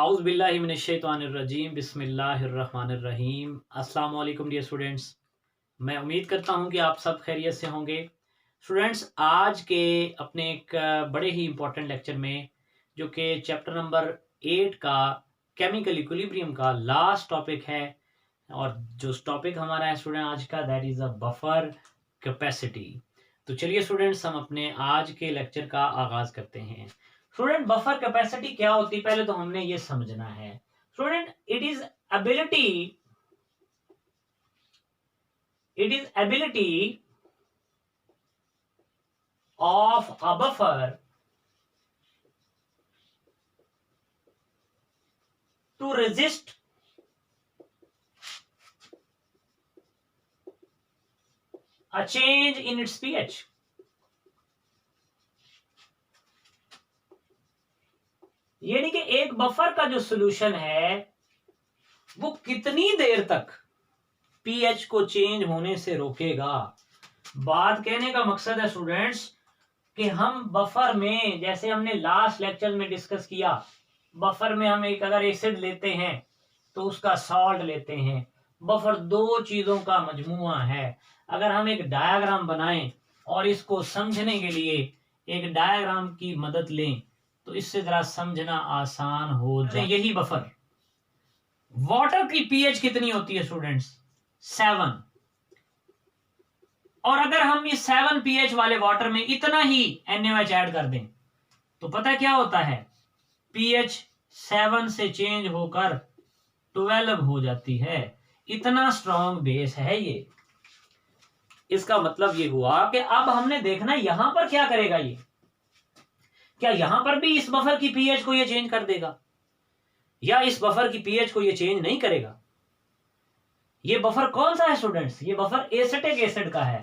आउज़ बिल्लाहि मिनश शैतानिर रजीम बिस्मिल्लाहिर्रहमानिर्रहीम। अस्सलाम वालेकुम डियर स्टूडेंट्स। मैं उम्मीद करता हूँ कि आप सब खैरियत से होंगे। स्टूडेंट्स, आज के अपने एक बड़े ही इम्पोर्टेंट लेक्चर में, जो कि चैप्टर नंबर 8 का केमिकल इक्विलिब्रियम का लास्ट टॉपिक है, और जो टॉपिक हमारा है स्टूडेंट आज का, that is a buffer capacity. तो चलिए स्टूडेंट्स, हम अपने आज के लेक्चर का आगाज करते हैं। स्टूडेंट, बफर कैपेसिटी क्या होती है पहले तो हमने ये समझना है। Student, it is ability of a buffer to resist a change in its pH. यानी कि एक बफर का जो सॉल्यूशन है वो कितनी देर तक पीएच को चेंज होने से रोकेगा। बात कहने का मकसद है स्टूडेंट्स कि हम बफर में, जैसे हमने लास्ट लेक्चर में डिस्कस किया, बफर में हम एक अगर एसिड लेते हैं तो उसका सॉल्ट लेते हैं। बफर दो चीजों का मजमुआ है। अगर हम एक डायग्राम बनाएं और इसको समझने के लिए एक डायग्राम की मदद लें तो इससे जरा समझना आसान हो जाए। यही बफर, वाटर की पीएच कितनी होती है स्टूडेंट्स? 7। और अगर हम इस 7 पीएच वाले वाटर में इतना ही NaOH ऐड कर दें तो पता क्या होता है? पीएच 7 से चेंज होकर 12 हो जाती है। इतना स्ट्रॉन्ग बेस है ये। इसका मतलब ये हुआ कि अब हमने देखना यहां पर क्या करेगा ये। क्या यहां पर भी इस बफर की पीएच को ये चेंज कर देगा, या इस बफर की पीएच को ये चेंज नहीं करेगा? ये बफर कौन सा है स्टूडेंट्स? ये बफर एसिटिक एसिड का है।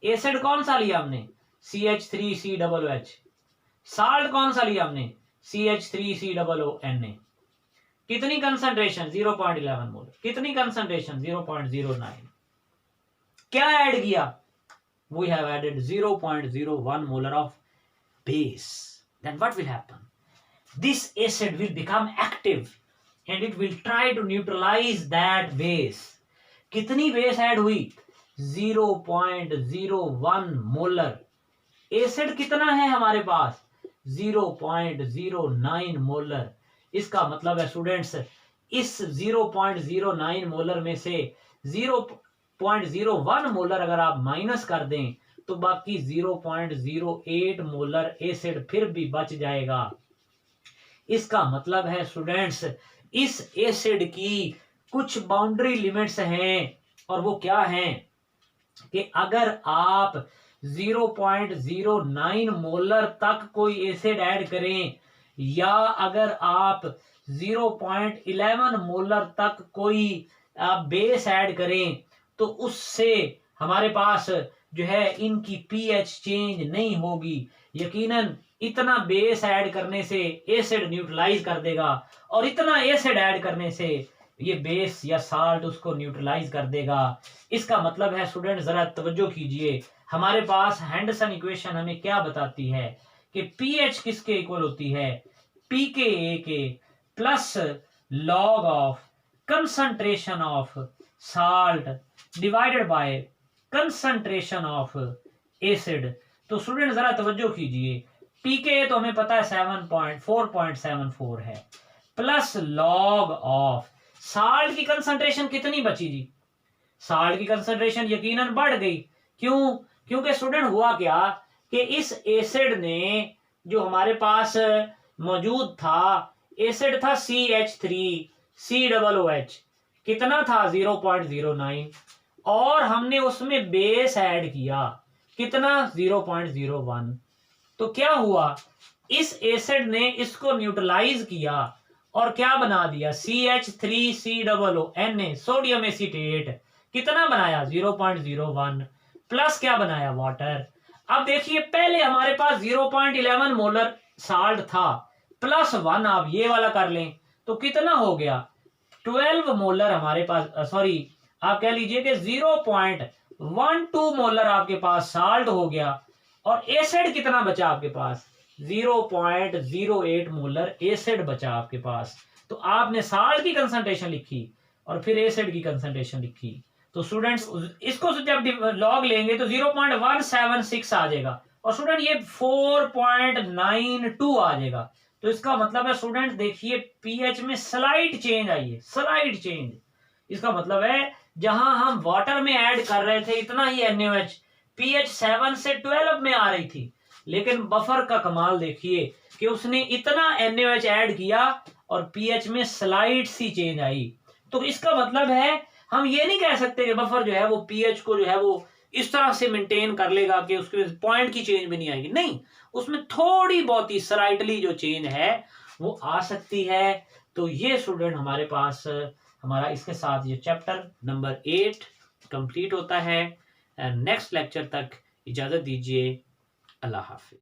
एसिड कौन सा लिया हमने? CH3COOH। साल्ट कौन सा लिया हमने? CH3COONA। कितनी कंसंट्रेशन? 0.11 मोल। कितनी कंसंट्रेशन? 0.09। क्या ऐड किया? We have added 0.01 molar of base. Then what will happen? This acid will become active and it will try to neutralize that base. कितनी बेस ऐड हुई? 0.01 मोलर। एसिड कितना है हमारे पास? 0.09 molar. इसका मतलब है स्टूडेंट्स, इस 0.09 मोलर में से 0.01 मोलर अगर आप माइनस कर दें तो बाकी 0.08 मोलर एसिड फिर भी बच जाएगा। इसका मतलब है स्टूडेंट्स, इस एसिड की कुछ बाउंड्री लिमिट्स हैं, और वो क्या हैं कि अगर आप 0.09 मोलर तक कोई एसिड ऐड करें, या अगर आप 0.11 मोलर तक कोई बेस ऐड करें, तो उससे हमारे पास जो है इनकी पीएच चेंज नहीं होगी। यकीनन इतना बेस ऐड करने से एसिड न्यूट्रलाइज कर देगा, और इतना एसिड ऐड करने से ये बेस या साल्ट उसको न्यूट्रलाइज कर देगा। इसका मतलब है स्टूडेंट, जरा तवज्जो कीजिए, हमारे पास हेंडरसन इक्वेशन हमें क्या बताती है कि पीएच किसके इक्वल होती है? pKa के plus log of concentration of salt divided by concentration of acid. तो स्टूडेंट जरा तवज्जो कीजिए, pKa तो हमें पता है 4.74 है, प्लस लॉग ऑफ साल्ट की कंसंट्रेशन कितनी बची जी? साल्ट की कंसंट्रेशन यकीनन बढ़ गई। क्यों? क्योंकि स्टूडेंट हुआ क्या कि इस एसिड ने जो हमारे पास मौजूद था, एसिड था CH3COOH। कितना था? 0.09। और हमने उसमें बेस ऐड किया, कितना? 0.01। तो क्या हुआ? इस एसिड ने इसको न्यूट्रलाइज किया और क्या बना दिया? CH3COONA, sodium acetate. कितना बनाया? 0.01 प्लस क्या बनाया? वाटर। अब देखिए, पहले हमारे पास 0.11 मोलर साल्ट था, प्लस 1 आप ये वाला कर लें तो कितना हो गया? 12 मोलर हमारे पास, सॉरी आप कह लीजिए कि 0.12 मोलर आपके पास साल्ट हो गया, और एसिड कितना बचा आपके पास? 0.08 मोलर एसिड बचा आपके पास। तो आपने साल्ट की कंसंट्रेशन लिखी और फिर एसिड की कंसंट्रेशन लिखी। तो स्टूडेंट्स इसको जब लॉग लेंगे तो 0.176 आ जाएगा और स्टूडेंट ये 4.92 आ जाएगा। तो इसका मतलब है स्टूडेंट देखिए पीएच में स्लाइड चेंज आई है, स्लाइड चेंज। इसका मतलब है जहां हम वाटर में ऐड कर रहे थे इतना ही NaOH पीएच 7 से 12 में आ रही थी, लेकिन बफर का कमाल देखिए कि उसने इतना NaOH ऐड किया और पीएच में स्लाइड सी चेंज आई। तो इसका मतलब है हम ये नहीं कह सकते कि बफर जो है वो पीएच को जो है वो इस तरह से मेंटेन कर लेगा कि उसके पॉइंट की चेंज भी नहीं आएगी, नहीं, उसमें थोड़ी बहुत ही स्लाइटली जो चेंज है वो आ सकती है। तो ये स्टूडेंट हमारे पास हमारा इसके साथ ये चैप्टर नंबर 8 कंप्लीट होता है। नेक्स्ट लेक्चर तक इजाजत दीजिए। अल्लाह हाफिज।